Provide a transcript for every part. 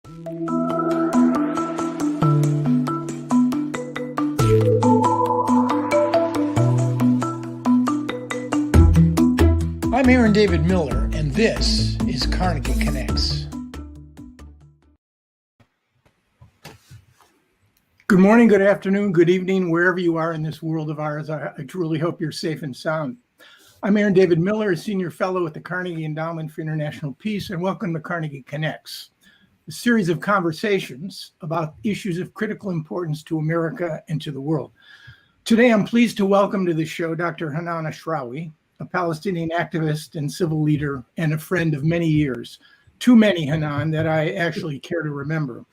I'm Aaron David Miller, and this is Carnegie Connects. Good morning, good afternoon, good evening, wherever you are in this world of ours. I truly hope you're safe and sound. I'm Aaron David Miller, a senior fellow at the Carnegie Endowment for International Peace, and welcome to Carnegie Connects, a series of conversations about issues of critical importance to America and to the world. Today, I'm pleased to welcome to the show Dr. Hanan Ashrawi, a Palestinian activist and civil leader and a friend of many years. Too many, Hanan, that I actually care to remember.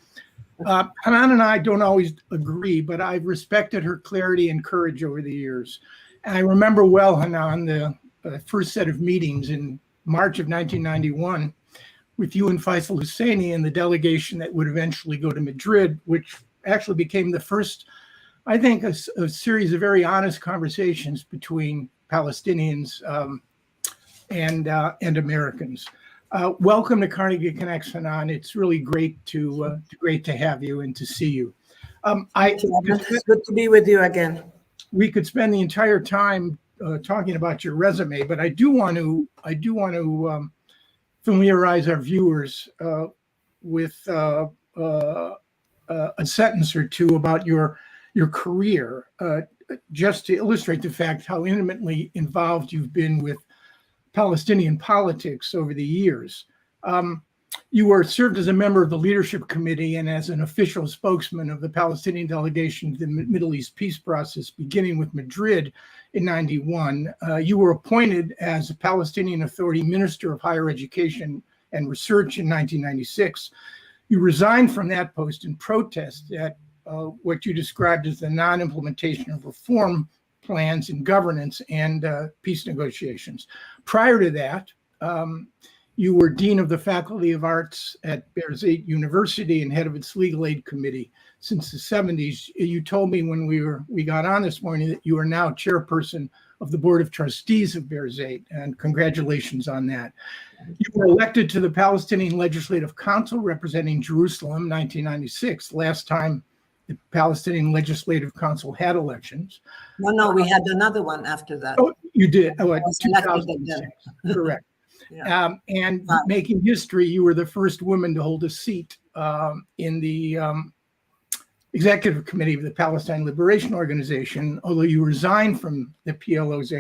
Hanan and I don't always agree, but I've respected her clarity and courage over the years. And I remember well, Hanan, the first set of meetings in March of 1991 with you and Faisal Husseini and the delegation that would eventually go to Madrid, which actually became the first, I think, a series of very honest conversations between Palestinians and Americans. Welcome to Carnegie Connects, Hanan. It's really great to have you and to see you. It's good to be with you again. We could spend the entire time talking about your resume, but I do want to familiarize our viewers with a sentence or two about your career, just to illustrate the fact how intimately involved you've been with Palestinian politics over the years. You were served as a member of the leadership committee and as an official spokesman of the Palestinian delegation to the Middle East peace process, beginning with Madrid in '91. You were appointed as a Palestinian Authority Minister of Higher Education and Research in 1996. You resigned from that post in protest at what you described as the non-implementation of reform plans in governance and peace negotiations. Prior to that, you were Dean of the Faculty of Arts at Birzeit University and head of its legal aid committee since the 70s. You told me when we got on this morning that you are now chairperson of the Board of Trustees of Birzeit, and congratulations on that. You were elected to the Palestinian Legislative Council representing Jerusalem 1996, last time the Palestinian Legislative Council had elections. No, we had another one after that. Oh, you did? Oh, 2006, correct. Yeah. And making history, you were the first woman to hold a seat in the executive committee of the Palestine Liberation Organization, although you resigned from the PLO's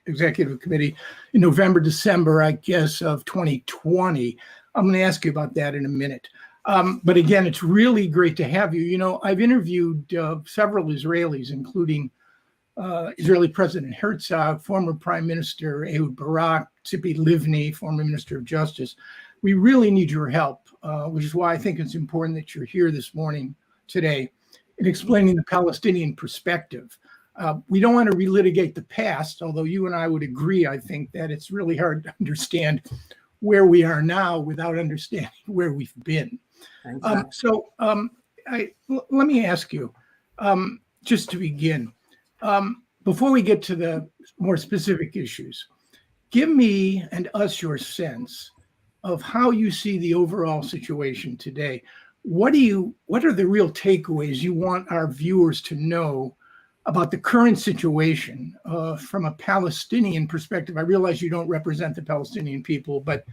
executive committee in November, December, I guess, of 2020. I'm going to ask you about that in a minute. But again, it's really great to have you. You know, I've interviewed several Israelis, including Israeli President Herzog, former Prime Minister Ehud Barak, Tzipi Livni, former Minister of Justice. We really need your help, which is why I think it's important that you're here this morning, today, in explaining the Palestinian perspective. We don't want to relitigate the past, although you and I would agree, I think, that it's really hard to understand where we are now without understanding where we've been. Let me ask you, just to begin, before we get to the more specific issues, give me and us your sense of how you see the overall situation today. What are the real takeaways you want our viewers to know about the current situation from a Palestinian perspective? I realize you don't represent the Palestinian people, but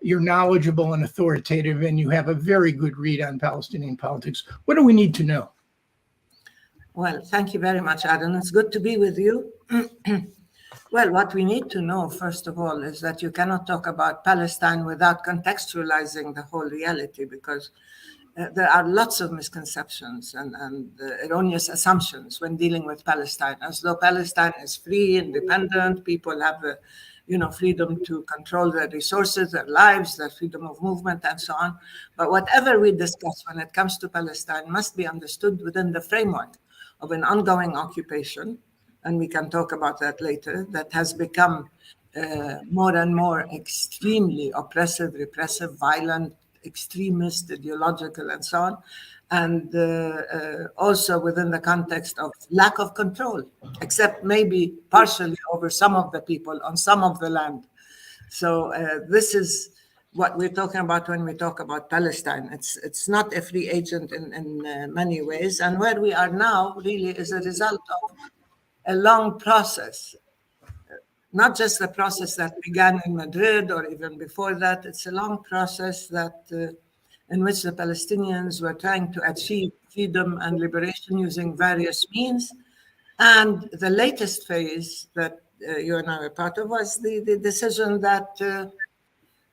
you're knowledgeable and authoritative, and you have a very good read on Palestinian politics. What do we need to know? Well, thank you very much, Adam. It's good to be with you. Well, what we need to know, first of all, is that you cannot talk about Palestine without contextualizing the whole reality, because there are lots of misconceptions and erroneous assumptions when dealing with Palestine, as though Palestine is free, independent, people have freedom to control their resources, their lives, their freedom of movement, and so on. But whatever we discuss when it comes to Palestine must be understood within the framework of an ongoing occupation, and we can talk about that later, that has become more and more extremely oppressive, repressive, violent, extremist, ideological, and so on. And also within the context of lack of control, except maybe partially over some of the people on some of the land. So this is what we're talking about when we talk about Palestine. It's not a free agent in many ways. And where we are now really is a result of a long process, not just the process that began in Madrid or even before that. It's a long process that in which the Palestinians were trying to achieve freedom and liberation using various means. And the latest phase that you and I were part of was the decision that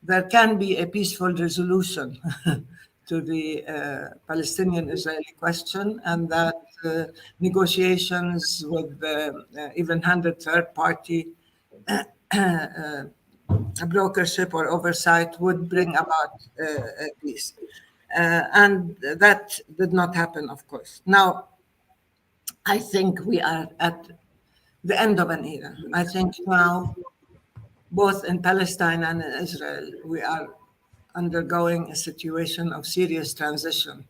there can be a peaceful resolution to the Palestinian-Israeli question, and that negotiations with even-handed third-party brokership or oversight would bring about peace. And that did not happen, of course. Now, I think we are at the end of an era. I think now, both in Palestine and in Israel, we are undergoing a situation of serious transition.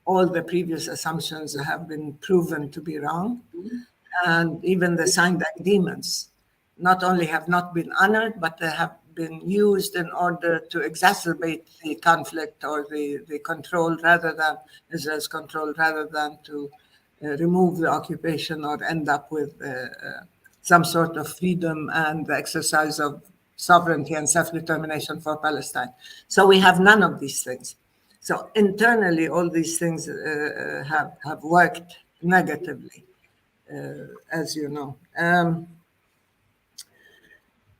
All the previous assumptions have been proven to be wrong. And even the signed agreements not only have not been honored, but they have been used in order to exacerbate the conflict or the control rather than Israel's control, rather than to remove the occupation or end up with some sort of freedom and the exercise of sovereignty and self-determination for Palestine. So we have none of these things. So internally, all these things have worked negatively, as you know.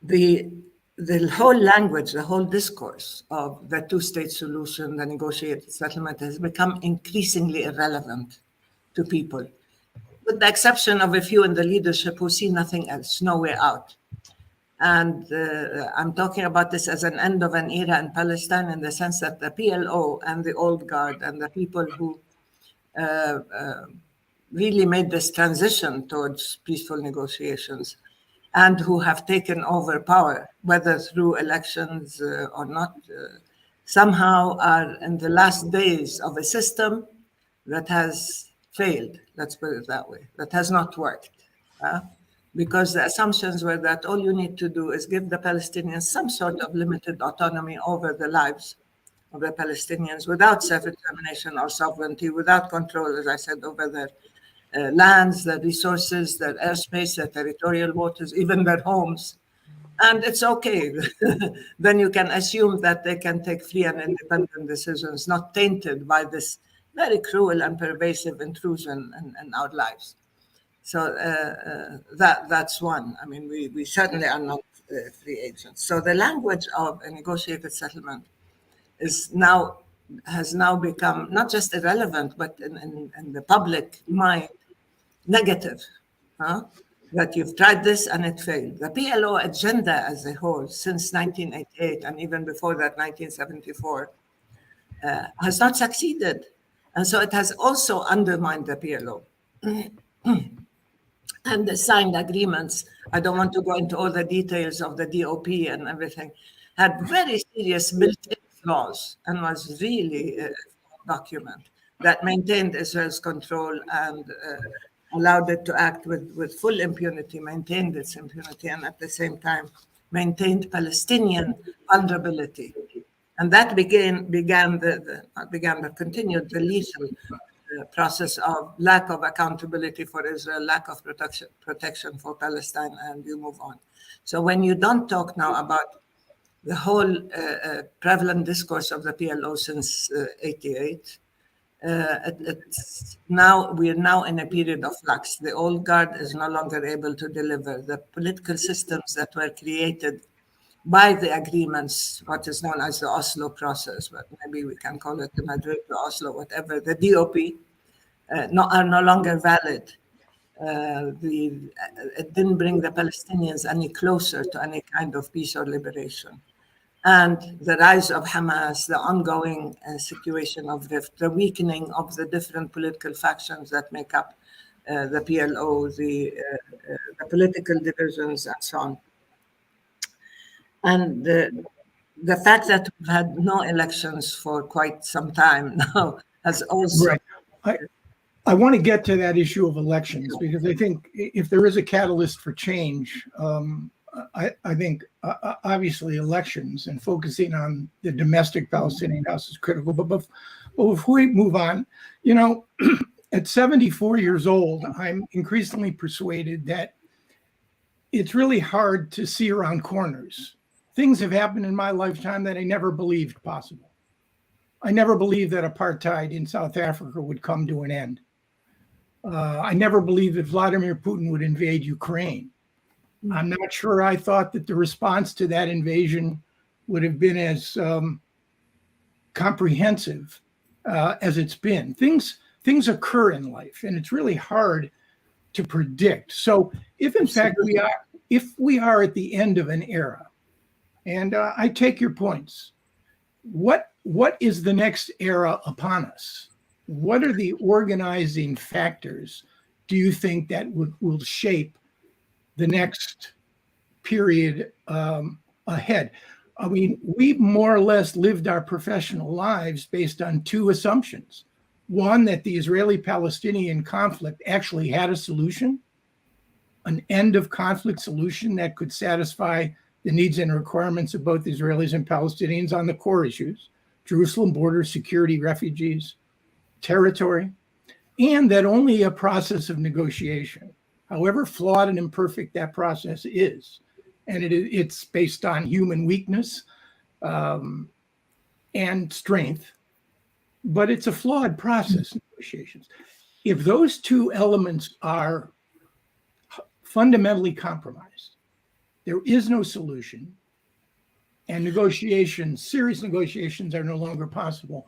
The whole language, the whole discourse of the two-state solution, the negotiated settlement, has become increasingly irrelevant to people, with the exception of a few in the leadership who see nothing else, no way out. And I'm talking about this as an end of an era in Palestine, in the sense that the PLO and the old guard and the people who really made this transition towards peaceful negotiations and who have taken over power, whether through elections or not, somehow are in the last days of a system that has failed, let's put it that way, that has not worked. Because the assumptions were that all you need to do is give the Palestinians some sort of limited autonomy over the lives of the Palestinians without self-determination or sovereignty, without control, as I said, over their lands, their resources, their airspace, their territorial waters, even their homes. And it's okay. Then you can assume that they can take free and independent decisions, not tainted by this very cruel and pervasive intrusion in our lives. So that's one. I mean, we certainly are not free agents. So the language of a negotiated settlement has now become not just irrelevant, but in the public mind, negative. That you've tried this and it failed. The PLO agenda as a whole, since 1988 and even before that, 1974, has not succeeded. And so it has also undermined the PLO. And the signed agreements, I don't want to go into all the details of the DOP and everything, had very serious built-in flaws and was really a document that maintained Israel's control and allowed it to act with full impunity, maintained its impunity, and at the same time maintained Palestinian vulnerability. And that continued the lethal process of lack of accountability for Israel, lack of protection for Palestine, and you move on. So when you don't talk now about the whole prevalent discourse of the PLO since 88, we're now in a period of flux. The old guard is no longer able to deliver. The political systems that were created by the agreements, what is known as the Oslo process, but maybe we can call it the Madrid to Oslo, whatever, the DOP, are no longer valid. It didn't bring the Palestinians any closer to any kind of peace or liberation. And the rise of Hamas, the ongoing situation of rift, the weakening of the different political factions that make up the PLO, the political divisions, and so on. And the fact that we've had no elections for quite some time now has also... Right. I want to get to that issue of elections, because I think if there is a catalyst for change, I think obviously elections and focusing on the domestic Palestinian house is critical. But before we move on, you know, at 74 years old, I'm increasingly persuaded that it's really hard to see around corners. Things have happened in my lifetime that I never believed possible. I never believed that apartheid in South Africa would come to an end. I never believed that Vladimir Putin would invade Ukraine. I'm not sure I thought that the response to that invasion would have been as comprehensive as it's been. Things occur in life, and it's really hard to predict. So, if in fact we are at the end of an era, and I take your points, what is the next era upon us? What are the organizing factors do you think that will shape the next period ahead? I mean, we've more or less lived our professional lives based on two assumptions. One, that the Israeli-Palestinian conflict actually had a solution, an end of conflict solution that could satisfy the needs and requirements of both Israelis and Palestinians on the core issues: Jerusalem border, security, refugees, territory, and that only a process of negotiation, however flawed and imperfect that process is, and it's based on human weakness and strength, but it's a flawed process, negotiations. If those two elements are fundamentally compromised, there is no solution, and negotiations, serious negotiations, are no longer possible.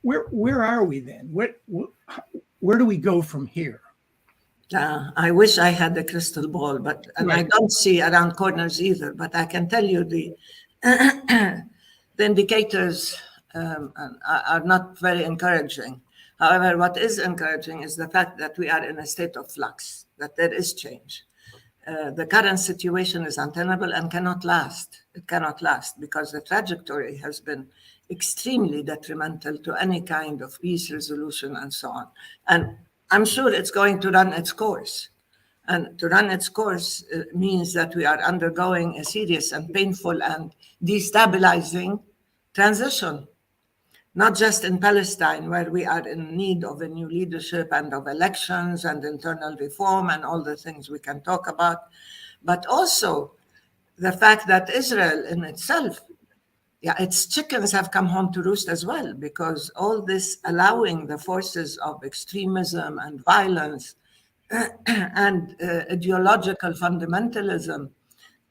Where are we then? Where do we go from here? I wish I had a crystal ball, but I don't see around corners either. But I can tell you the indicators are not very encouraging. However, what is encouraging is the fact that we are in a state of flux, that there is change. The current situation is untenable and cannot last. It cannot last because the trajectory has been extremely detrimental to any kind of peace resolution and so on. And I'm sure it's going to run its course. And to run its course means that we are undergoing a serious and painful and destabilizing transition, not just in Palestine, where we are in need of a new leadership and of elections and internal reform and all the things we can talk about, but also the fact that Israel in itself, its chickens have come home to roost as well, because all this allowing the forces of extremism and violence and ideological fundamentalism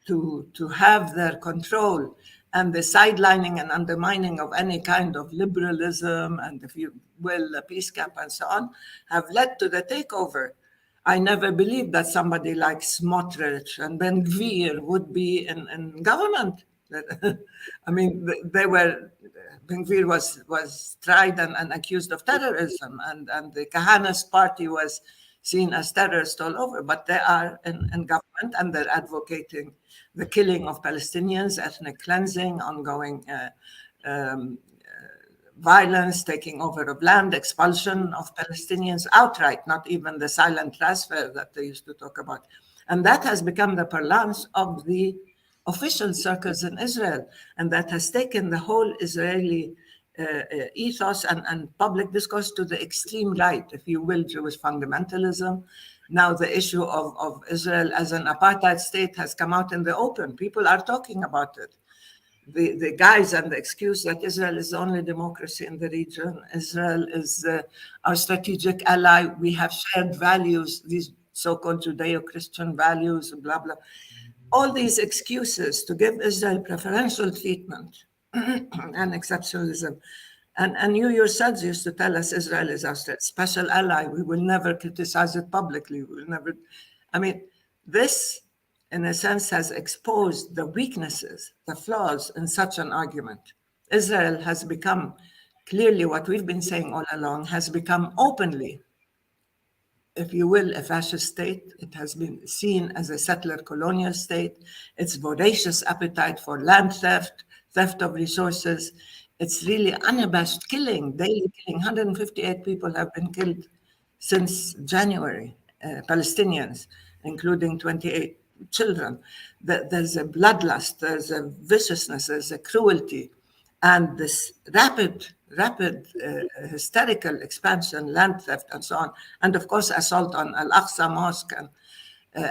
to have their control, and the sidelining and undermining of any kind of liberalism and, if you will, a peace camp and so on, have led to the takeover. I never believed that somebody like Smotrich and Ben Gvir would be in government. I mean, Ben Gvir was tried and accused of terrorism, and the Kahanas party was seen as terrorists all over, but they are in government, and they're advocating the killing of Palestinians, ethnic cleansing, ongoing violence, taking over of land, expulsion of Palestinians outright, not even the silent transfer that they used to talk about. And that has become the parlance of the official circles in Israel, and that has taken the whole Israeli ethos and public discourse to the extreme right, if you will, Jewish fundamentalism. Now the issue of Israel as an apartheid state has come out in the open. People are talking about it. The guise and the excuse that Israel is the only democracy in the region, Israel is our strategic ally, we have shared values, these so-called Judeo-Christian values, blah, blah. All these excuses to give Israel preferential treatment and exceptionalism. And you yourselves used to tell us Israel is our special ally. We will never criticize it publicly. We will never. I mean, this, in a sense, has exposed the weaknesses, the flaws in such an argument. Israel has become, clearly what we've been saying all along, has become openly, if you will, a fascist state. It has been seen as a settler colonial state. Its voracious appetite for land theft, theft of resources. It's really unabashed killing, daily killing. 158 people have been killed since January, Palestinians, including 28 children. There's a bloodlust, there's a viciousness, there's a cruelty, and this rapid hysterical expansion, land theft, and so on, and of course assault on Al-Aqsa Mosque, and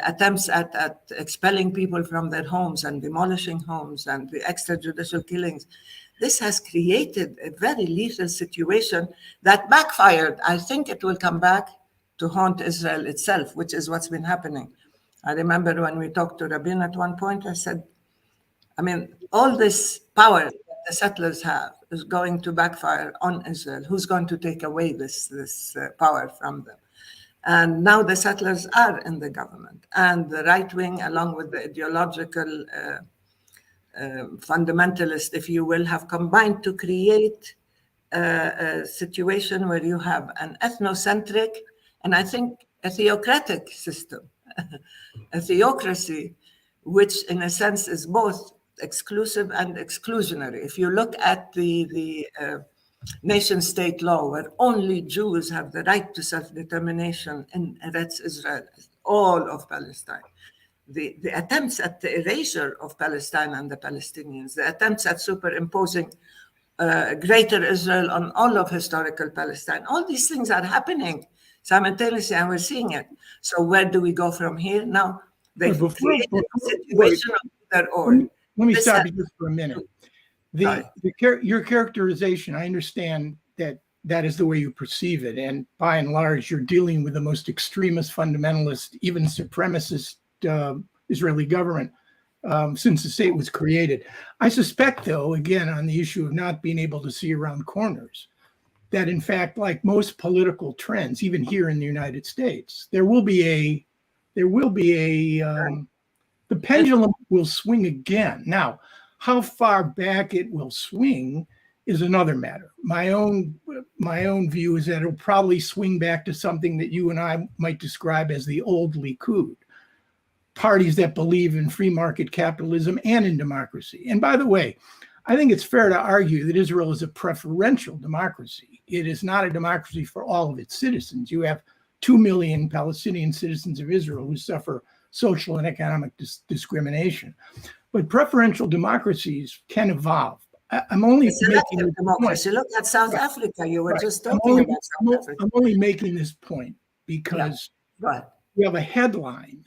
attempts at expelling people from their homes and demolishing homes, and the extrajudicial killings. This has created a very lethal situation that backfired. I think it will come back to haunt Israel itself, which is what's been happening. I remember when we talked to Rabin at one point, I said, I mean, all this power that the settlers have is going to backfire on Israel. Who's going to take away this power from them? And now the settlers are in the government, and the right wing, along with the ideological fundamentalist, if you will, have combined to create a situation where you have an ethnocentric and I think a theocratic system, a theocracy, which in a sense is both exclusive and exclusionary. If you look at the nation-state law, where only Jews have the right to self-determination in Eretz Israel, all of Palestine, the attempts at the erasure of Palestine and the Palestinians, the attempts at superimposing greater Israel on all of historical Palestine, all these things are happening simultaneously, and we're seeing it. So where do we go from here? Now, they've created a situation of their own. Let me stop you just for a minute. Your characterization, I understand that is the way you perceive it. And by and large, you're dealing with the most extremist, fundamentalist, even supremacist Israeli government since the state was created. I suspect, though, again, on the issue of not being able to see around corners, that in fact, like most political trends, even here in the United States, the pendulum will swing again. Now, how far back it will swing is another matter. My own view is that it'll probably swing back to something that you and I might describe as the old Likud, parties that believe in free market capitalism and in democracy. And by the way, I think it's fair to argue that Israel is a preferential democracy. It is not a democracy for all of its citizens. You have 2 million Palestinian citizens of Israel who suffer social and economic discrimination. But preferential democracies can evolve. I'm only making democracy. Look at South Africa. You were just talking about South Africa. I'm only making this point because we have a headline,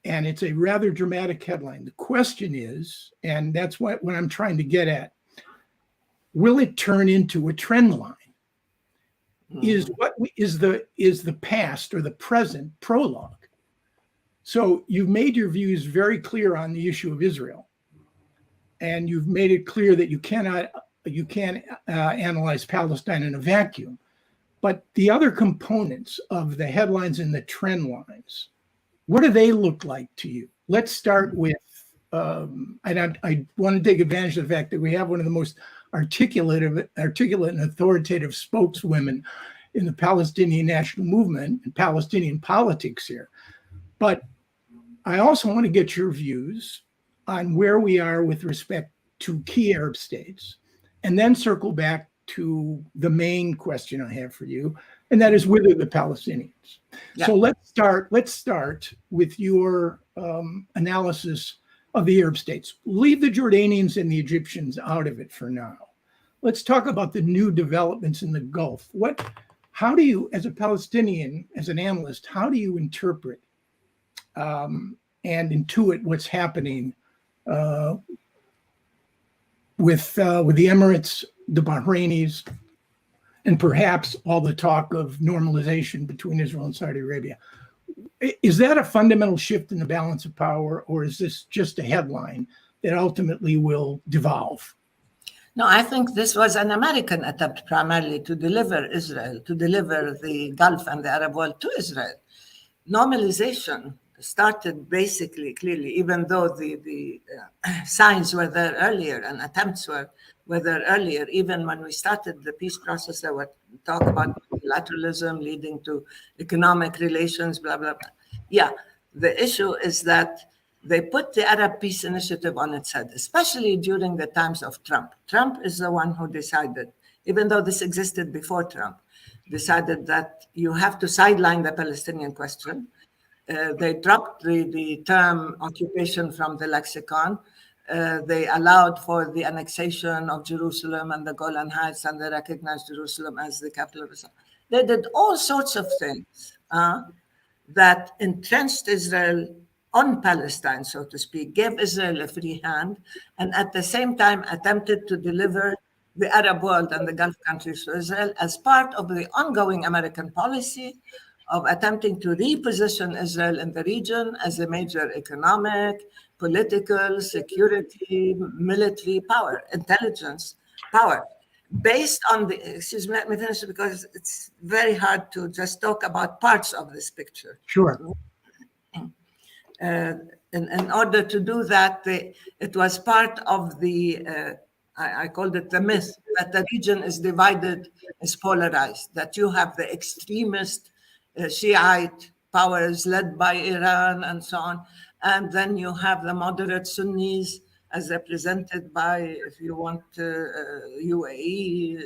and it's a rather dramatic headline. The question is, and that's what I'm trying to get at, will it turn into a trend line? Is the past or the present prologue? So you've made your views very clear on the issue of Israel, and you've made it clear that you can't analyze Palestine in a vacuum. But the other components of the headlines and the trend lines, what do they look like to you? Let's start with, and I want to take advantage of the fact that we have one of the most articulate and authoritative spokeswomen in the Palestinian national movement and Palestinian politics here. But I also want to get your views on where we are with respect to key Arab states, and then circle back to the main question I have for you, and that is, whither the Palestinians. Yeah. So let's start with your analysis of the Arab states. Leave the Jordanians and the Egyptians out of it for now. Let's talk about the new developments in the Gulf. How do you, as a Palestinian, as an analyst, how do you interpret and intuit what's happening with the Emirates, the Bahrainis, and perhaps all the talk of normalization between Israel and Saudi Arabia? Is that a fundamental shift in the balance of power, or is this just a headline that ultimately will devolve? No, I think this was an American attempt primarily to deliver Israel, to deliver the Gulf and the Arab world to Israel. Normalization started basically, clearly, even though the signs were there earlier and attempts were there earlier. Even when we started the peace process, there were talk about multilateralism leading to economic relations, blah, blah, blah. Yeah, the issue is that they put the Arab Peace Initiative on its head, especially during the times of Trump. Trump is the one who decided, even though this existed before Trump, decided that you have to sideline the Palestinian question They dropped the term occupation from the lexicon. They allowed for the annexation of Jerusalem and the Golan Heights, and they recognized Jerusalem as the capital of Israel. They did all sorts of things that entrenched Israel on Palestine, so to speak, gave Israel a free hand, and at the same time attempted to deliver the Arab world and the Gulf countries to Israel as part of the ongoing American policy of attempting to reposition Israel in the region as a major economic, political, security, military power, intelligence power, based on the, excuse me, let me finish because it's very hard to just talk about parts of this picture. Sure. In order to do that, it was part of the, I called it the myth, that the region is divided, is polarized, that you have the extremist Shiite powers led by Iran and so on, and then you have the moderate Sunnis as represented by, if you want, UAE,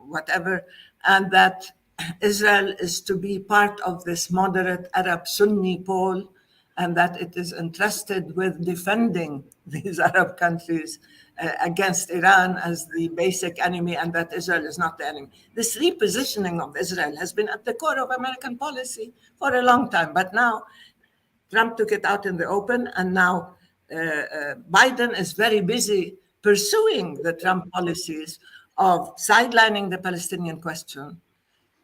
whatever, and that Israel is to be part of this moderate Arab Sunni pole, and that it is entrusted with defending these Arab countries against Iran as the basic enemy, and that Israel is not the enemy. This repositioning of Israel has been at the core of American policy for a long time, but now Trump took it out in the open, and now Biden is very busy pursuing the Trump policies of sidelining the Palestinian question,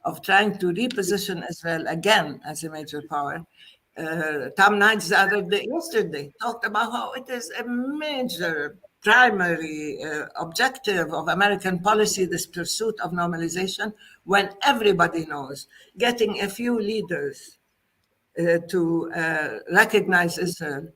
of trying to reposition Israel again as a major power. Tom Knights yesterday talked about how it is a major primary objective of American policy, this pursuit of normalization, when everybody knows getting a few leaders to recognize Israel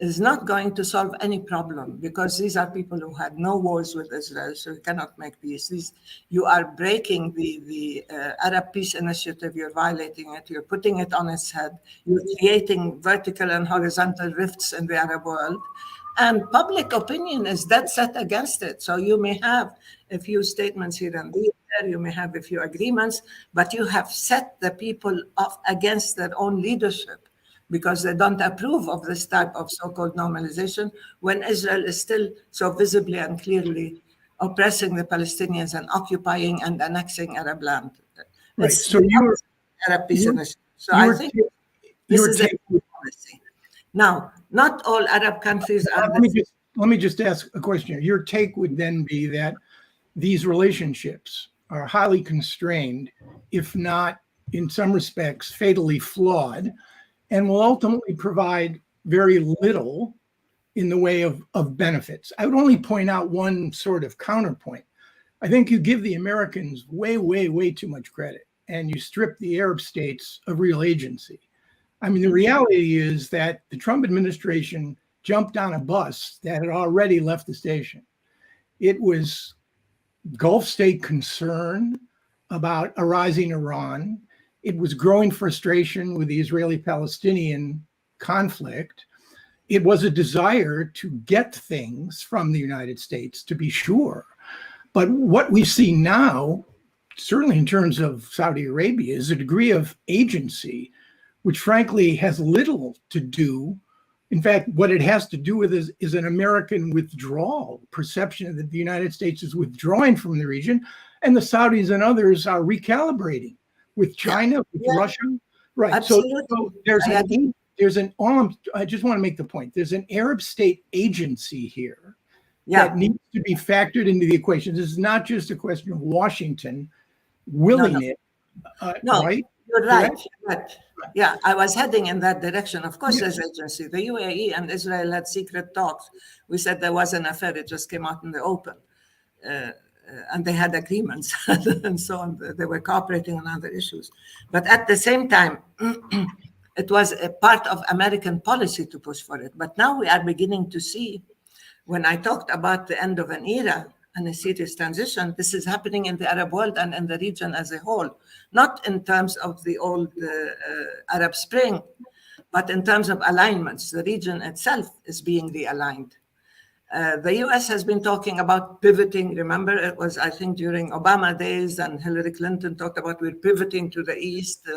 is not going to solve any problem, because these are people who had no wars with Israel, so you cannot make peace. You are breaking the Arab Peace Initiative, you're violating it, you're putting it on its head, you're creating vertical and horizontal rifts in the Arab world, and public opinion is dead set against it. So you may have a few statements here and there, you may have a few agreements, but you have set the people off against their own leadership, because they don't approve of this type of so-called normalization when Israel is still so visibly and clearly oppressing the Palestinians and occupying and annexing Arab land. Right. So you're Arab Peace Initiative. So I think this is a policy. Now, not all Arab countries are. Let me just ask a question. Your take would then be that these relationships are highly constrained, if not in some respects fatally flawed, and will ultimately provide very little in the way of benefits. I would only point out one sort of counterpoint. I think you give the Americans way, way, way too much credit, and you strip the Arab states of real agency. I mean, the reality is that the Trump administration jumped on a bus that had already left the station. It was Gulf state concern about a rising Iran. It was growing frustration with the Israeli-Palestinian conflict. It was a desire to get things from the United States, to be sure. But what we see now, certainly in terms of Saudi Arabia, is a degree of agency, which frankly has little to do. In fact, what it has to do with is an American withdrawal, perception that the United States is withdrawing from the region, and the Saudis and others are recalibrating with China, with Russia. Right. Absolutely. So there's an I just want to make the point. There's an Arab state agency here that needs to be factored into the equation. This is not just a question of Washington willing it. Right? You're right. Right. Yeah, I was heading in that direction. Of course, there's agency. The UAE and Israel had secret talks. We said there was an affair. It just came out in the open. And they had agreements and so on. They were cooperating on other issues. But at the same time, it was a part of American policy to push for it. But now we are beginning to see, when I talked about the end of an era and a serious transition, this is happening in the Arab world and in the region as a whole, not in terms of the old Arab Spring, but in terms of alignments. The region itself is being realigned. The US has been talking about pivoting. Remember, it was, I think, during Obama days, and Hillary Clinton talked about we're pivoting to the East.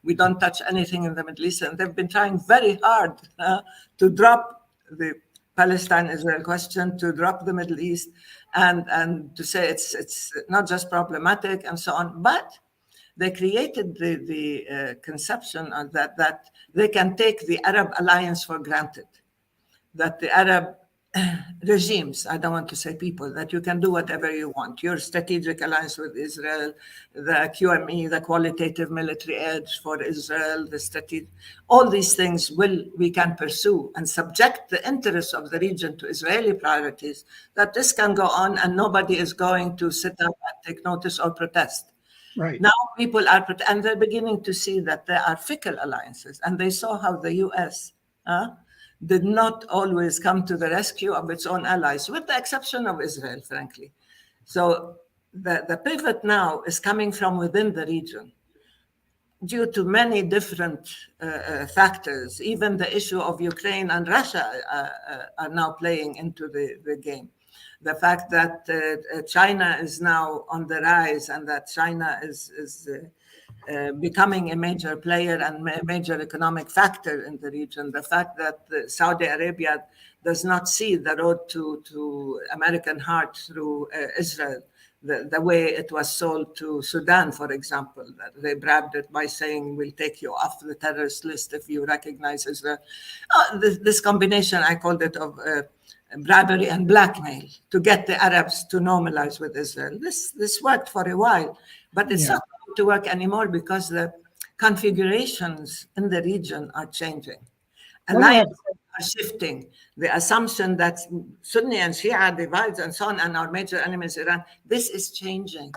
We don't touch anything in the Middle East. And they've been trying very hard to drop the Palestine-Israel question, to drop the Middle East, and to say it's not just problematic and so on. But they created the conception of that they can take the Arab alliance for granted, that the Arab regimes, I don't want to say people, that you can do whatever you want. Your strategic alliance with Israel, the QME, the qualitative military edge for Israel, the strategic, all these things we can pursue and subject the interests of the region to Israeli priorities, that this can go on and nobody is going to sit up and take notice or protest. Right. Now people are, and they're beginning to see that there are fickle alliances, and they saw how the US did not always come to the rescue of its own allies, with the exception of Israel, frankly. So the pivot now is coming from within the region due to many different factors. Even the issue of Ukraine and Russia are now playing into the game. The fact that China is now on the rise, and that China is becoming a major player and a major economic factor in the region. The fact that Saudi Arabia does not see the road to American heart through Israel, the way it was sold to Sudan, for example, that they bribed it by saying, we'll take you off the terrorist list if you recognize Israel. This combination, I called it, of bribery and blackmail to get the Arabs to normalize with Israel. This worked for a while, but it's not going to work anymore because the configurations in the region are changing. Alliances are shifting. The assumption that Sunni and Shia divides and so on, and our major enemy is Iran, this is changing.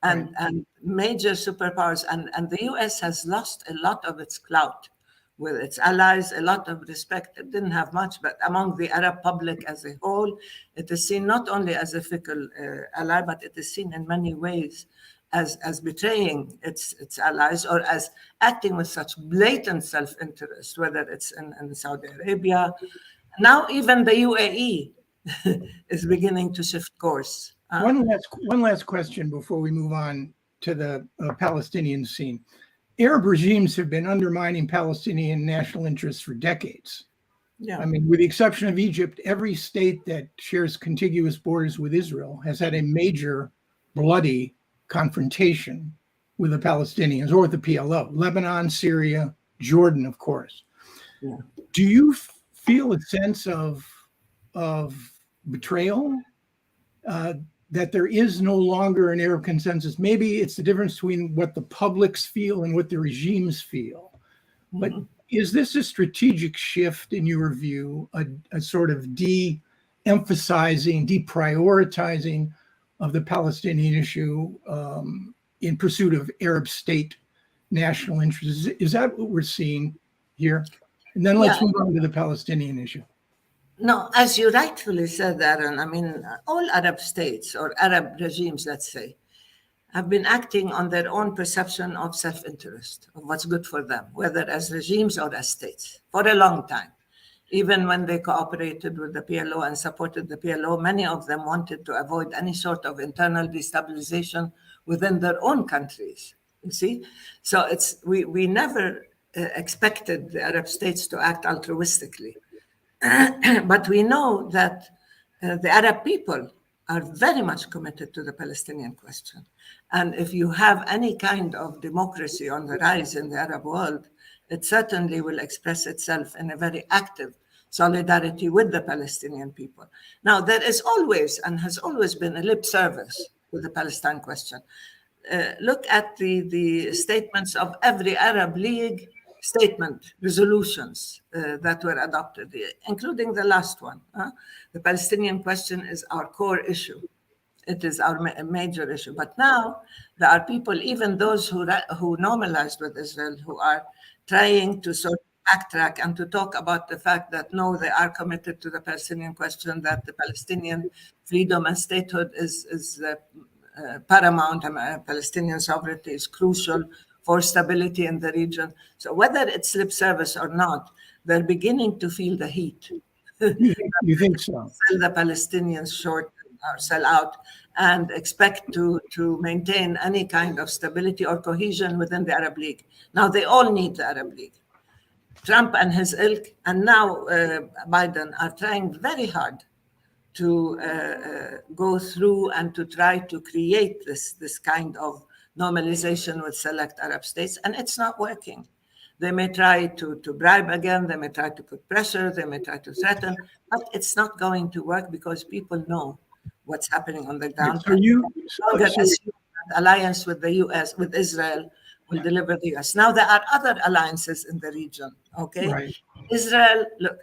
And major superpowers, and the US has lost a lot of its clout with its allies, a lot of respect. It didn't have much, but among the Arab public as a whole, it is seen not only as a fickle ally, but it is seen in many ways as betraying its allies, or as acting with such blatant self-interest, whether it's in Saudi Arabia. Now even the UAE is beginning to shift course. One last question before we move on to the Palestinian scene. Arab regimes have been undermining Palestinian national interests for decades. Yeah. I mean, with the exception of Egypt, every state that shares contiguous borders with Israel has had a major bloody confrontation with the Palestinians or with the PLO. Lebanon, Syria, Jordan, of course. Yeah. Do you feel a sense of betrayal? That there is no longer an Arab consensus? Maybe it's the difference between what the publics feel and what the regimes feel. But is this a strategic shift in your view, a sort of de-emphasizing, deprioritizing of the Palestinian issue in pursuit of Arab state national interests? Is that what we're seeing here? And then let's move on to the Palestinian issue. No, as you rightfully said, Aaron, I mean, all Arab states or Arab regimes, let's say, have been acting on their own perception of self-interest, of what's good for them, whether as regimes or as states, for a long time. Even when they cooperated with the PLO and supported the PLO, many of them wanted to avoid any sort of internal destabilization within their own countries, you see? So we never expected the Arab states to act altruistically. But we know that the Arab people are very much committed to the Palestinian question. And if you have any kind of democracy on the rise in the Arab world, it certainly will express itself in a very active solidarity with the Palestinian people. Now, there is always and has always been a lip service with the Palestine question. Look at the statements of every Arab League statement, resolutions that were adopted, including the last one. The Palestinian question is our core issue. It is our major issue. But now there are people, even those who normalized with Israel, who are trying to sort of backtrack and to talk about the fact that no, they are committed to the Palestinian question, that the Palestinian freedom and statehood is paramount, and Palestinian sovereignty is crucial for stability in the region. So whether it's lip service or not, they're beginning to feel the heat You think so? Sell the Palestinians short or sell out and expect to maintain any kind of stability or cohesion within the Arab League. Now they all need the Arab League. Trump and his ilk, and now Biden are trying very hard to go through and to try to create this kind of normalization with select Arab states, and it's not working. They may try to bribe again, they may try to put pressure, they may try to threaten, but it's not going to work because people know what's happening on the ground. So you assume that alliance with the US, with Israel, will deliver the US. Now there are other alliances in the region, okay? Right. Israel, look,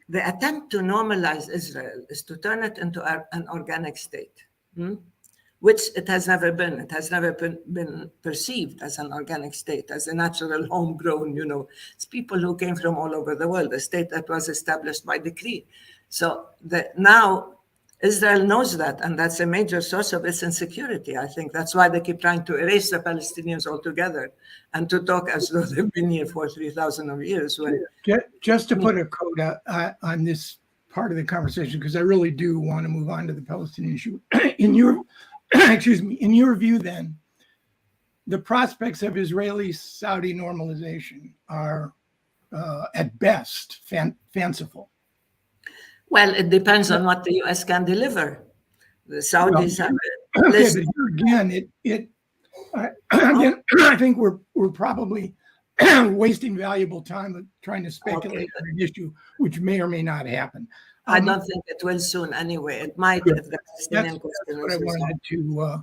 the attempt to normalize Israel is to turn it into an organic state, which it has never been. It has never been perceived as an organic state, as a natural homegrown, it's people who came from all over the world, a state that was established by decree. So now Israel knows that, and that's a major source of its insecurity. I think that's why they keep trying to erase the Palestinians altogether and to talk as though they've been here for 3,000 of years. Just to put a coda on this part of the conversation, because I really do want to move on to the Palestinian issue. In your view, then, the prospects of Israeli-Saudi normalization are, at best, fanciful. Well, it depends on what the U.S. can deliver. The Saudis have. Okay, but here again, I think we're probably wasting valuable time trying to speculate on an issue which may or may not happen. I don't think it will soon anyway. It might if the Palestinian question is what I wanted to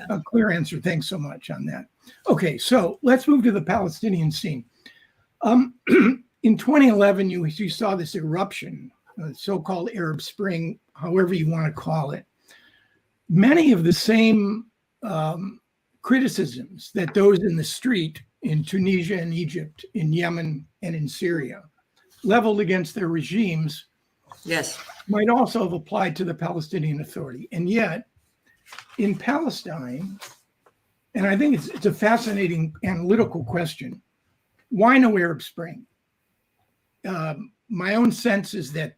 a clear answer. Thanks so much on that. Okay, so let's move to the Palestinian scene. In 2011, you saw this eruption, so-called Arab Spring, however you want to call it. Many of the same criticisms that those in the street in Tunisia and Egypt, in Yemen and in Syria, leveled against their regimes, might also have applied to the Palestinian Authority. And yet, in Palestine, and I think it's a fascinating analytical question, why no Arab Spring? My own sense is that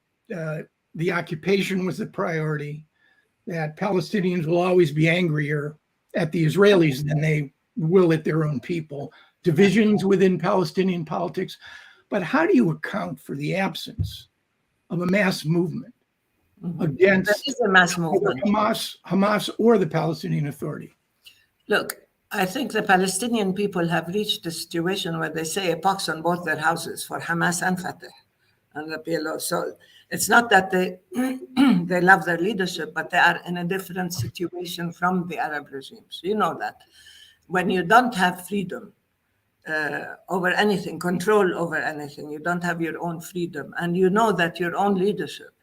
the occupation was the priority, that Palestinians will always be angrier at the Israelis than they will at their own people, divisions within Palestinian politics. But how do you account for the absence of a mass movement against Hamas or the Palestinian Authority? Look, I think the Palestinian people have reached a situation where they say a pox on both their houses for Hamas and Fatah and the PLO. So it's not that they they love their leadership, but they are in a different situation from the Arab regimes. You know that. When you don't have freedom over anything, control over anything, you don't have your own freedom, and you know that your own leadership,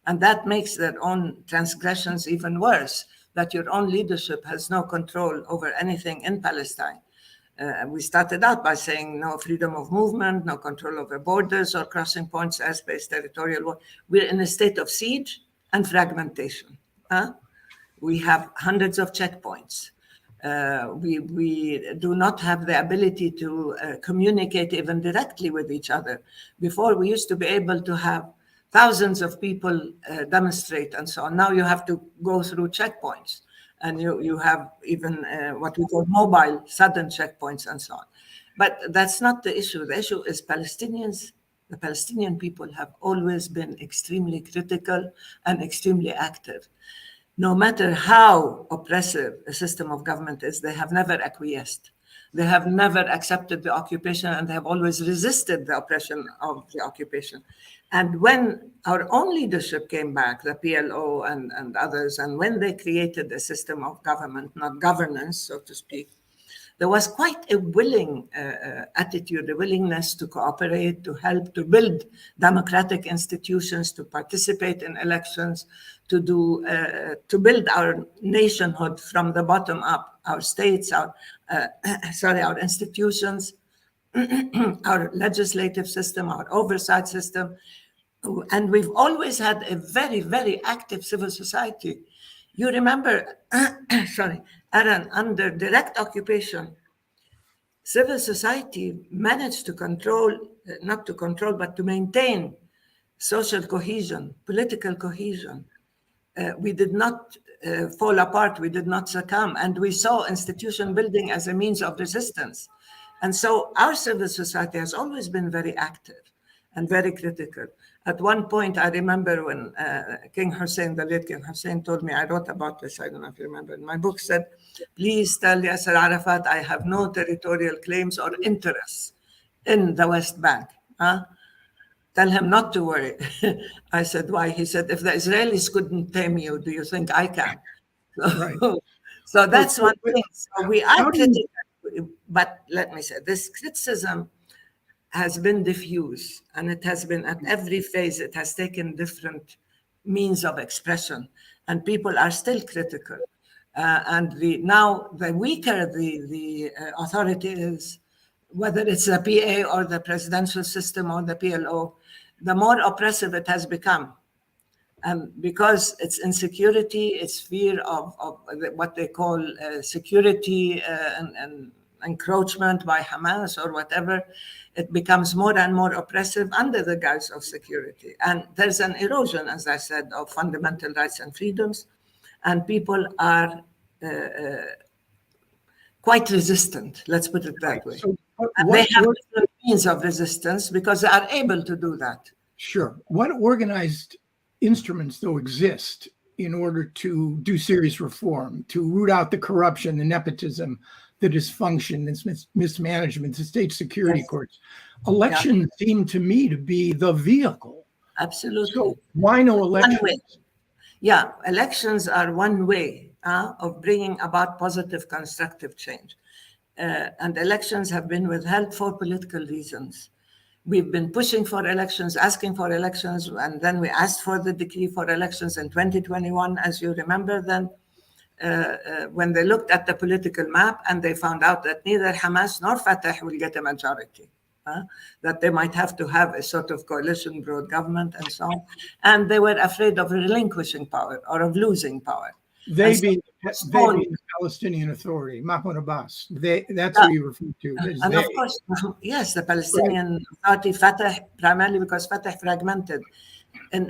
and that makes their own transgressions even worse, that your own leadership has no control over anything in Palestine. We started out by saying no freedom of movement, no control over borders or crossing points, airspace, territorial. We're in a state of siege and fragmentation. We have hundreds of checkpoints. We do not have the ability to communicate even directly with each other. Before, we used to be able to have thousands of people demonstrate and so on. Now you have to go through checkpoints. And you have even what we call mobile sudden checkpoints and so on. But that's not the issue. The issue is Palestinians. The Palestinian people have always been extremely critical and extremely active. No matter how oppressive a system of government is, they have never acquiesced. They have never accepted the occupation, and they have always resisted the oppression of the occupation. And when our own leadership came back, the PLO and others, and when they created a system of government, not governance, so to speak, there was quite a willing attitude, a willingness to cooperate, to help, to build democratic institutions, to participate in elections, to build our nationhood from the bottom up, our states, our institutions, our legislative system, our oversight system. And we've always had a very, very active civil society. You remember, Aaron, under direct occupation, civil society managed to control, not to control, but to maintain social cohesion, political cohesion. We did not fall apart, we did not succumb, and we saw institution building as a means of resistance. And so our civil society has always been very active and very critical. At one point, I remember when King Hussein, the late King Hussein, told me, I wrote about this, I don't know if you remember, in my book, said, please tell Yasser Arafat I have no territorial claims or interests in the West Bank. Tell him not to worry. I said, why? He said, if the Israelis couldn't tame you, do you think I can? Right. So that's one thing. So we are critical, but let me say, this criticism has been diffuse, and it has been at every phase, it has taken different means of expression, and people are still critical. And now the weaker the authority is, whether it's the PA or the presidential system or the PLO, the more oppressive it has become. And because it's insecurity, it's fear of what they call security and encroachment by Hamas or whatever, it becomes more and more oppressive under the guise of security. And there's an erosion, as I said, of fundamental rights and freedoms, and people are quite resistant, let's put it that way. So they have different means of resistance because they are able to do that. Sure. What organized instruments, though, exist in order to do serious reform, to root out the corruption, the nepotism, the dysfunction, the mismanagement, the state security courts? Elections seem to me to be the vehicle. Absolutely. So why no elections? Yeah, elections are one way of bringing about positive, constructive change. And elections have been withheld for political reasons. We've been pushing for elections, asking for elections, and then we asked for the decree for elections in 2021, as you remember then, when they looked at the political map and they found out that neither Hamas nor Fatah will get a majority, that they might have to have a sort of coalition broad government and so on. And they were afraid of relinquishing power or of losing power. They being the Palestinian Authority, Mahmoud Abbas. That's who you refer to. And of course, yes, the Palestinian Authority, Fatah, primarily because Fatah fragmented. In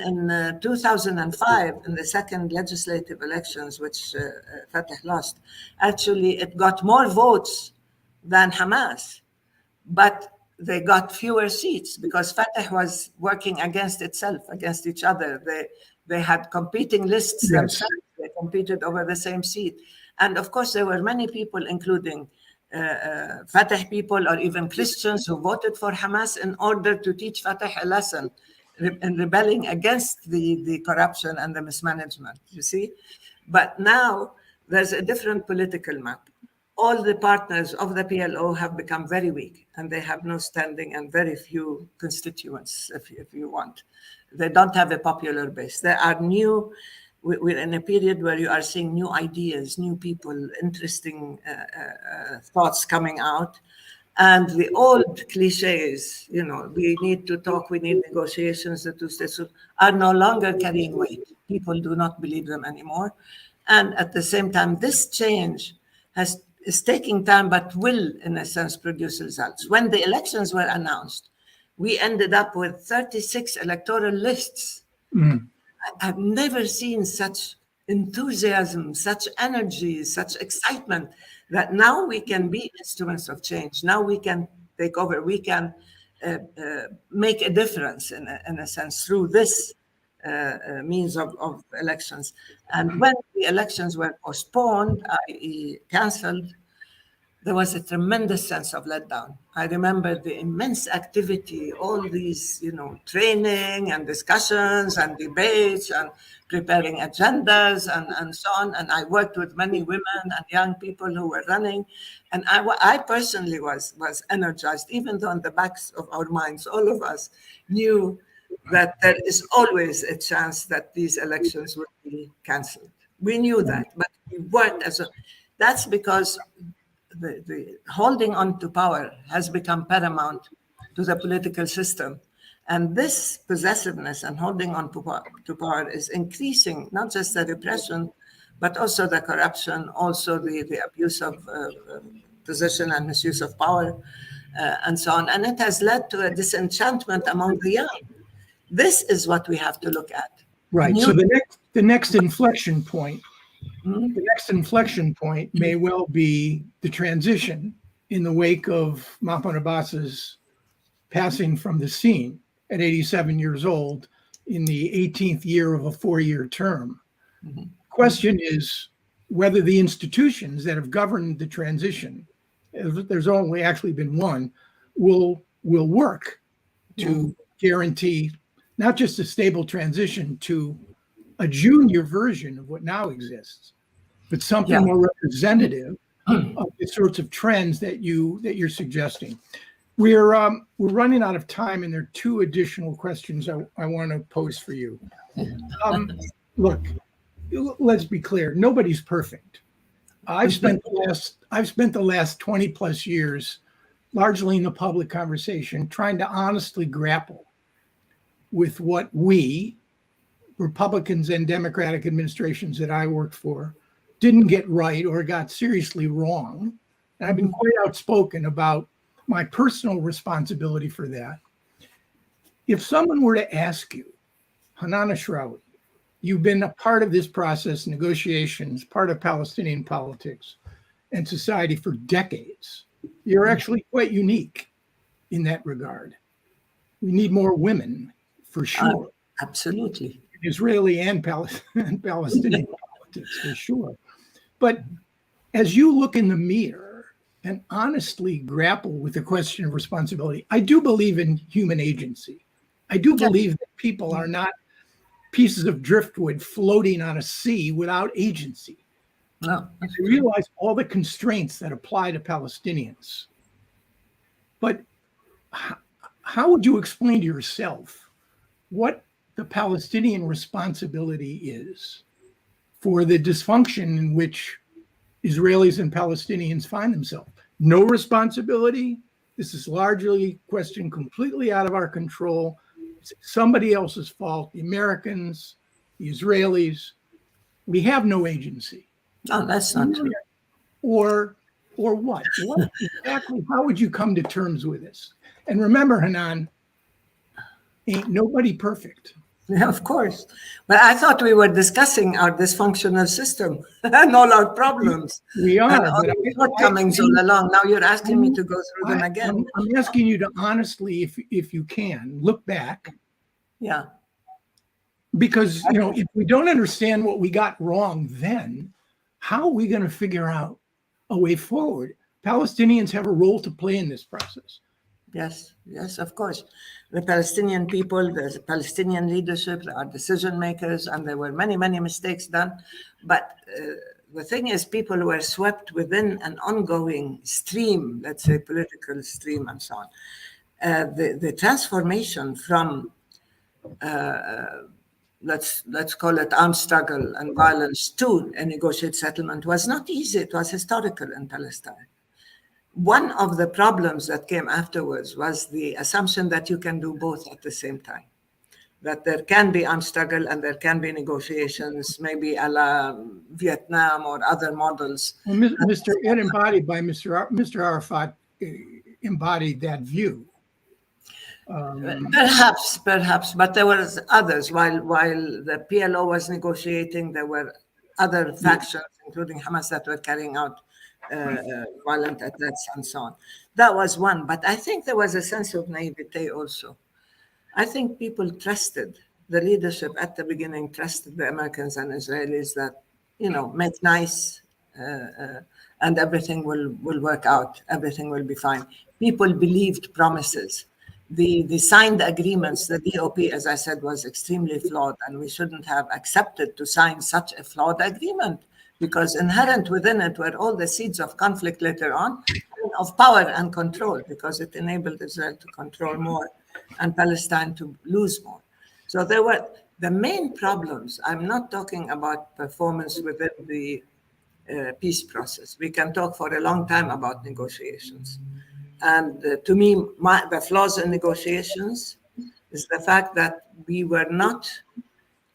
2005, in the second legislative elections, which Fatah lost, actually it got more votes than Hamas, but they got fewer seats because Fatah was working against itself, against each other. They had competing lists themselves. They competed over the same seat. And of course, there were many people, including Fatah people or even Christians, who voted for Hamas in order to teach Fatah a lesson in rebelling against the corruption and the mismanagement, you see? But now there's a different political map. All the partners of the PLO have become very weak, and they have no standing and very few constituents, if you want. They don't have a popular base. There are we're in a period where you are seeing new ideas, new people, interesting thoughts coming out. And the old cliches, we need to talk, we need negotiations, the two states are no longer carrying weight. People do not believe them anymore. And at the same time, this change is taking time, but will, in a sense, produce results. When the elections were announced, we ended up with 36 electoral lists. I've never seen such enthusiasm, such energy, such excitement, that now we can be instruments of change. Now we can take over. We can make a difference, in a sense, through this means of elections. And when the elections were postponed, i.e. cancelled, there was a tremendous sense of letdown. I remember the immense activity, all these, training and discussions and debates and preparing agendas and so on. And I worked with many women and young people who were running. And I personally was energized, even though in the backs of our minds, all of us knew that there is always a chance that these elections would be canceled. We knew that, but we worked that's because the holding on to power has become paramount to the political system. And this possessiveness and holding on to power is increasing not just the repression, but also the corruption, also the abuse of position and misuse of power, and so on. And it has led to a disenchantment among the young. This is what we have to look at. Right. So the next inflection point, Mhm. the next inflection point may well be the transition in the wake of Mahmoud Abbas's passing from the scene at 87 years old in the 18th year of a 4-year term. Mhm. Question is whether the institutions that have governed the transition, there's only actually been one, will work to guarantee not just a stable transition to a junior version of what now exists, but something more representative of the sorts of trends that you're suggesting. We're running out of time, and there are 2 additional questions I want to pose for you. Look, let's be clear. Nobody's perfect. I've spent the last 20 plus years, largely in the public conversation, trying to honestly grapple with what we, Republicans and Democratic administrations that I worked for, didn't get right or got seriously wrong. And I've been quite outspoken about my personal responsibility for that. If someone were to ask you, Hanan Ashrawi, you've been a part of this process, negotiations, part of Palestinian politics and society for decades. You're actually quite unique in that regard. We need more women, for sure. Absolutely. Israeli and Palestinian politics, for sure. But as you look in the mirror and honestly grapple with the question of responsibility, I do believe in human agency. I do believe that people are not pieces of driftwood floating on a sea without agency. No. I realize all the constraints that apply to Palestinians. But how would you explain to yourself what the Palestinian responsibility is for the dysfunction in which Israelis and Palestinians find themselves? No responsibility. This is largely a question completely out of our control. It's somebody else's fault. The Americans, the Israelis, we have no agency. No, that's not true. Or what? What exactly? How would you come to terms with this? And remember, Hanan, ain't nobody perfect. Yeah, of course. But I thought we were discussing our dysfunctional system and all our problems. We are. And all the shortcomings all along. Now you're asking me to go through them again. I'm asking you to honestly, if you can, look back. Yeah. Because, if we don't understand what we got wrong then, how are we going to figure out a way forward? Palestinians have a role to play in this process. Yes, of course. The Palestinian people, the Palestinian leadership, our decision makers, and there were many, many mistakes done. But the thing is, people were swept within an ongoing stream, let's say political stream and so on. The transformation from, let's call it armed struggle and violence to a negotiated settlement was not easy. It was historical in Palestine. One of the problems that came afterwards was the assumption that you can do both at the same time, that there can be armed struggle and there can be negotiations, maybe a la Vietnam or other models. Well, Mr. Ed embodied by Mr. Arafat embodied that view. Perhaps, but there were others. While the PLO was negotiating, there were other factions, including Hamas, that were carrying out violent attacks and so on. That was one. But I think there was a sense of naivete also. I think people trusted, the leadership at the beginning trusted the Americans and Israelis that, make nice and everything will work out. Everything will be fine. People believed promises. The signed agreements, the DOP, as I said, was extremely flawed, and we shouldn't have accepted to sign such a flawed agreement, because inherent within it were all the seeds of conflict later on, of power and control, because it enabled Israel to control more and Palestine to lose more. So there were the main problems. I'm not talking about performance within the peace process. We can talk for a long time about negotiations. And to me, the flaws in negotiations is the fact that we were not,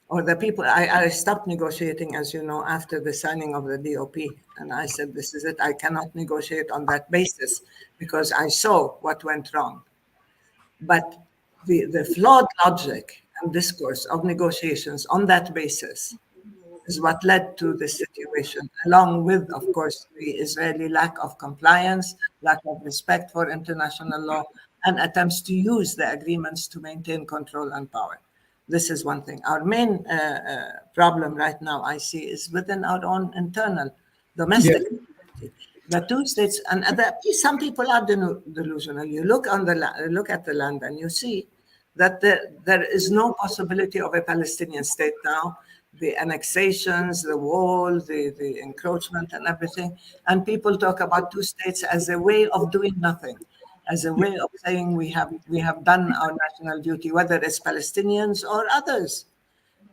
or the people, I stopped negotiating, as you know, after the signing of the DOP. And I said, this is it. I cannot negotiate on that basis because I saw what went wrong. But the flawed logic discourse of negotiations on that basis is what led to this situation, along with, of course, the Israeli lack of compliance, lack of respect for international law, and attempts to use the agreements to maintain control and power. This is one thing. Our main problem right now, I see, is within our own internal domestic community. The two states, and some people are delusional. You look at the land and you see that there is no possibility of a Palestinian state now. The annexations, the wall, the encroachment and everything. And people talk about two states as a way of doing nothing, as a way of saying we have done our national duty, whether it's Palestinians or others.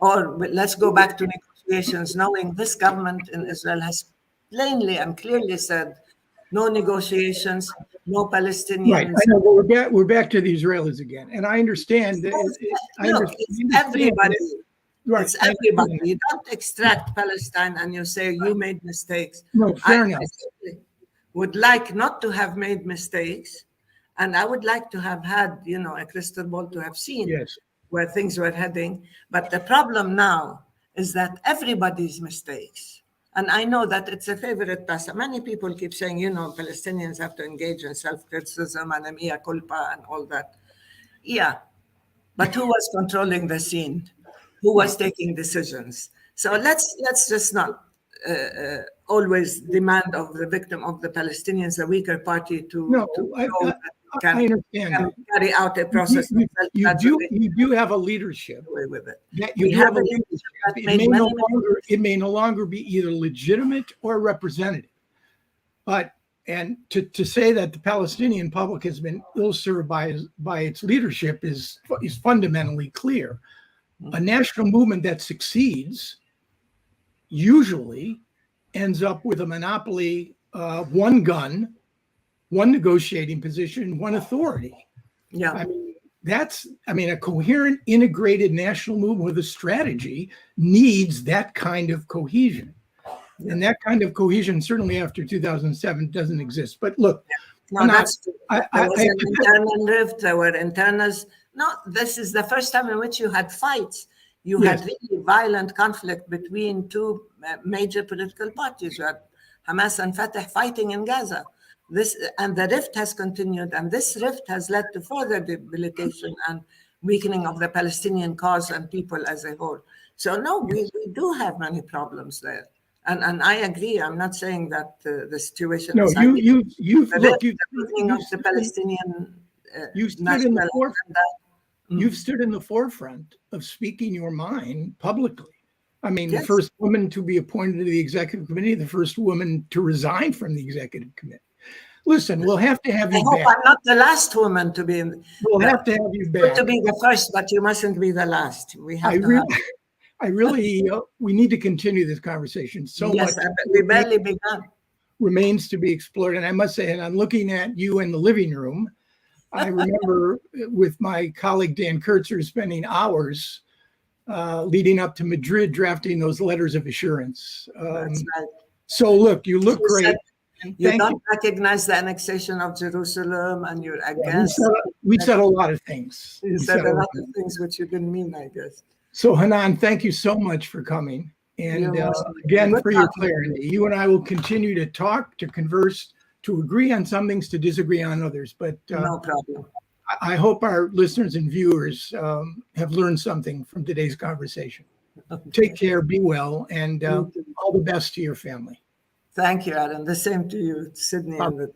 Or let's go back to negotiations, knowing this government in Israel has plainly and clearly said, no negotiations, no Palestinians. Right. I know. Well, we're back to the Israelis again, and I understand. It's everybody. Right. It's everybody. You don't extract Palestine and you say you made mistakes. No, fair enough. I would like not to have made mistakes, and I would like to have had, a crystal ball to have seen where things were heading. But the problem now is that everybody's mistakes. And I know that it's a favorite pastime. Many people keep saying, Palestinians have to engage in self-criticism and mea culpa and all that. Yeah, but who was controlling the scene? Who was taking decisions? So let's just not always demand of the victim of the Palestinians, the weaker party, to I understand. Carry out a process. You do have a leadership. With it. You have a leadership. It may no longer be either legitimate or representative. But to say that the Palestinian public has been ill-served by its leadership is fundamentally clear. A national movement that succeeds usually ends up with a monopoly, one gun, one negotiating position, one authority. Yeah. A coherent, integrated national movement with a strategy needs that kind of cohesion. Yeah. And that kind of cohesion, certainly after 2007, doesn't exist. But look, there was an internal rift, there were internals. No, this is the first time in which you had fights. You had really violent conflict between two major political parties. You had Hamas and Fatah fighting in Gaza. And the rift has continued, and this rift has led to further debilitation and weakening of the Palestinian cause and people as a whole. So no, we do have many problems there. And I agree. I'm not saying that the situation is the Palestinian you've stood in the forefront. You've stood in the forefront of speaking your mind publicly. The first woman to be appointed to the executive committee, the first woman to resign from the executive committee. Listen, we'll have to have you back. I'm not the last woman to be in. We'll have to have you back. To be the first, but you mustn't be the last. We need to continue this conversation. So much. We barely begun. Remains to be explored. And I must say, and I'm looking at you in the living room, I remember with my colleague Dan Kurtzer spending hours leading up to Madrid drafting those letters of assurance. That's right. So look, you look great. You don't recognize the annexation of Jerusalem, and you're against. We said a lot of things. You said a lot of things which you didn't mean, I guess. So Hanan, thank you so much for coming. And again, for your clarity. You and I will continue to talk, to converse, to agree on some things, to disagree on others. But no problem. I hope our listeners and viewers have learned something from today's conversation. Take care, be well, and all the best to your family. Thank you, Adam. The same to you, Sydney. And